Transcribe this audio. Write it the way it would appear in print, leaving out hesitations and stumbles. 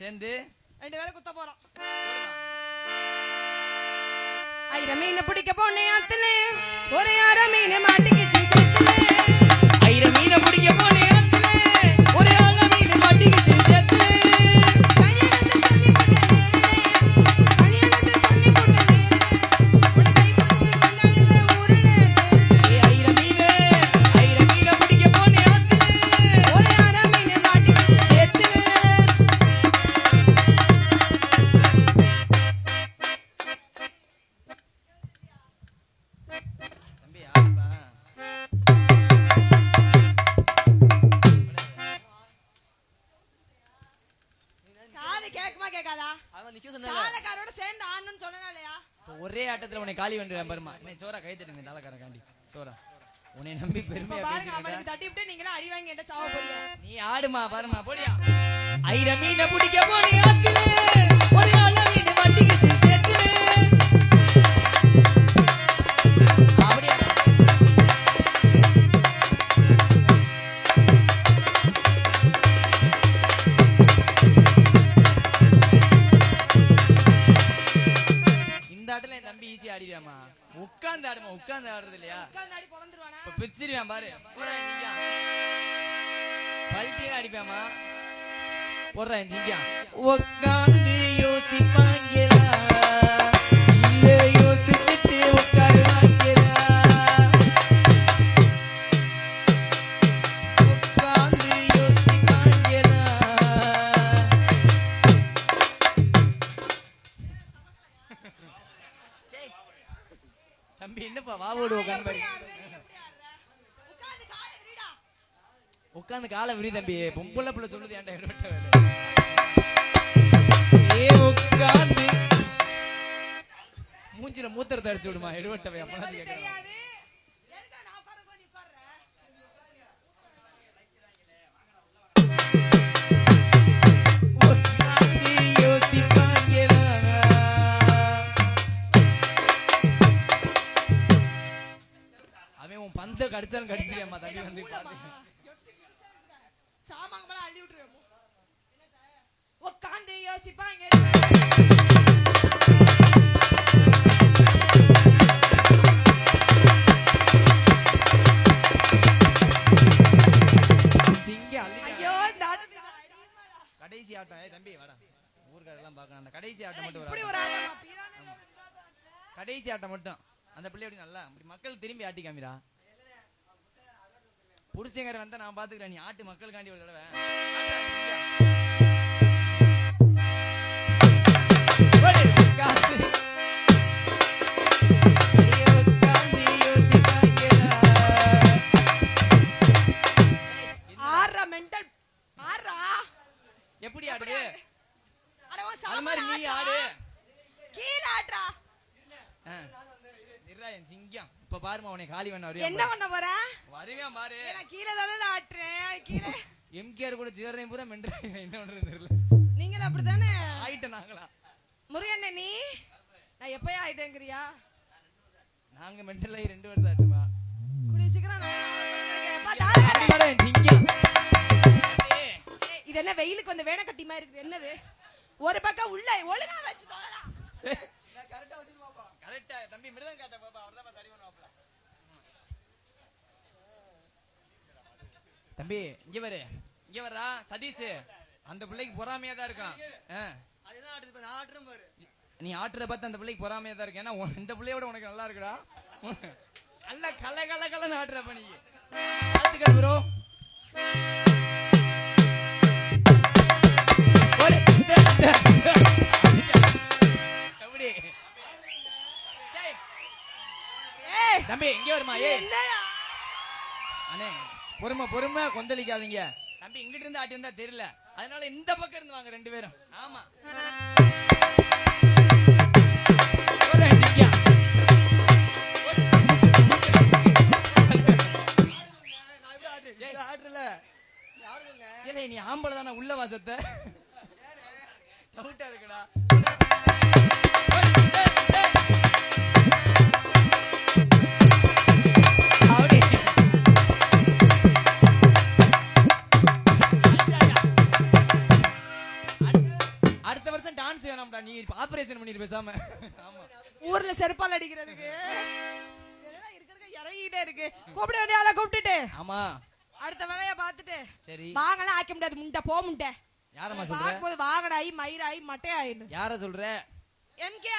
சேர்ந்து 2 பேரும் குத்த போறோம். ஐர மீன் பிடிக்க போனே ஆத்துல ஒரே அர மீன் மாட்டிக்கிச்சு சேத்துல. ஐர மீன் பிடிக்க போனே ஆத்துல ஒரே அர மீன் மாட்டிக்கிச்சு சேத்துல. கல்யாணத்தை சொல்லி கொண்ட நேரே கல்யாணத்தை சொல்லி கொண்ட நேரே உன கை பிடிச்சு கொண்டாடுவே ஊருல. ஐர மீன் பிடிக்க போனே ஆத்துல ஒரே அர மீன் மாட்டிக்கிச்சு சேத்துல. ஒரே ஆட்டத்துல உன்னை காலி வென்றேன் பர்மா. நீ சோரா கை தட்டுங்க தாலக்காரன் காண்டி சோரா. உன்னை நம்பி பெருமையா பேசிட்டேன். தட்டி விட்டு நீங்களா அடி வாங்கி என்ன சாவ போறீங்க. நீ ஆடுமா பர்மா போடியா. ஐர மீன் பிடிக்க போனே ஆத்துல ஒரே அர மீன் மாட்டிக்கிச்சு சேத்துல. அப்படியே என் தம்பி ஈஸியா ஆடிடாமா. உட்கார்ந்து ஆடுமா. உட்கார்ந்து ஆடுறது இல்லையா. உட்கார்ந்து ஆடி பொளந்துருவானா. இப்ப பிச்சிருவேன் பாரு. பல்ட்டியா அடிப்பாமா. போடுறேன் ஜிங்கா. உட்கார்ந்து யோசிப்பாங்களா இல்ல யோசிச்சுட்டு உட்காருவாங்களா. உட்கார்ந்து யோசிப்பாங்களா. தம்பி என்னப்பா வாவோடு உட்காந்து காலை விரி தம்பி. பொம்பளை புள்ள சொல்லுது ஏன்டா எடுவட்ட வேலை. ஏ உட்காந்து மூஞ்சில மூத்திரத்தை அடிச்சு விடுமா எடுவட்டவை. அப்பனா கேட்கறான். பந்த கடிச்சாலும் கடிச்சியம்மா தம்பி வந்து சாமாங்கலாம் அள்ளி விட்டுருவோம். உட்காந்து யோசிப்பாங்க. ஐயோ கடைசி ஆட்டம். தம்பி வாடா ஊர்காரெல்லாம் பார்க்கணும். அந்த கடைசி ஆட்டம் மட்டும் கடைசி ஆட்டம் மட்டும் அந்த பிள்ளை எப்படி நல்லா மக்கள் திரும்பி ஆட்டி காமிரா. புருஷங்கரை வந்தா நான் பாத்துக்கிறேன். நீ ஆட்டு மக்களுக்காண்டி ஒரு தடவை. எப்படி ஆடுது அது மாதிரி நீ ஆடு. கீழே ஆட்றா. சிங்கம் இப்ப பாருமா உன்னை காலி பண்ண வரையா. என்ன பண்ண போற வருவியா பாரு. நான் கீழே தானே ஆட்றேன். கீழே எம்கேஆர் கூட ஜீரனை பூரா மெண்டல். என்ன பண்றது தெரியல. நீங்க அப்படிதானே ஆயிட்ட. நாங்களா முருகண்ணே நீ நான் எப்பயா ஆயிட்டேங்கறியா. நாங்க மெண்டல் ஆகி 2 வருஷம் ஆச்சுமா. குடி சீக்கிரம் சிங்கம். இது என்ன வெயிலுக்கு வந்து வேண கட்டி மாதிரி இருக்குது. என்னது ஒரு பக்கம் உள்ள ஒழுங்கா வச்சு தோலடா. கரெக்ட்டா வச்சு பாப்பா. கரெக்ட்டா தம்பி மிருதம் காட்ட பாப்பா. அவர்தான் சரி பண்ணுவாப்ல. தம்பி இங்க வர. இங்க வரா சதீஷ். அந்த பிள்ளைக்கு பொறாமையா தான் இருக்கான். அதுதான் ஆடுது. நான் ஆட்றேன் பாரு. நீ ஆட்றத பார்த்து அந்த பிள்ளைக்கு பொறாமையா தான் இருக்கு. ஏன்னா இந்த பிள்ளையோட உனக்கு நல்லா இருக்குடா. நல்ல கல கல கலன்னு ஆட்ற பண்ணி. வாழ்த்துக்கள் ப்ரோ. தம்பி இங்க வருமா. அண்ணே பொறுமை பொறுமை கொந்தளிக்காதீங்க. தம்பி இங்கிட்டு இருந்து ஆட்டி வந்தா தெரியல. அதனால இந்த பக்கம் இருந்து வாங்க 2 பேரும். ஆமா நீ ஆம்பளை தானே உள்ள வாசத்தை டவுட்டா இருக்குடா. டான்ஸ் வேணாம்டா நீ ஆபரேஷன் பண்ணிரு பேசாம ஆமா ஊர்ல செருப்பால் அடிக்கிறதுக்கு இருக்கிறது இறங்கிட்டே இருக்கு கூப்பிட வேண்டிய ஆளை கூப்பிட்டுட்டு ஆமா அடுத்த வேலைய பாத்துட்டு சரி வாங்கலாம் ஆக்க முடியாது முண்டை போ முண்டை யாரம்மா சொல்ற பாக்கும்போது வாங்கடாயி மயிராயி மட்டையாயிடும் யார சொல்ற என்கே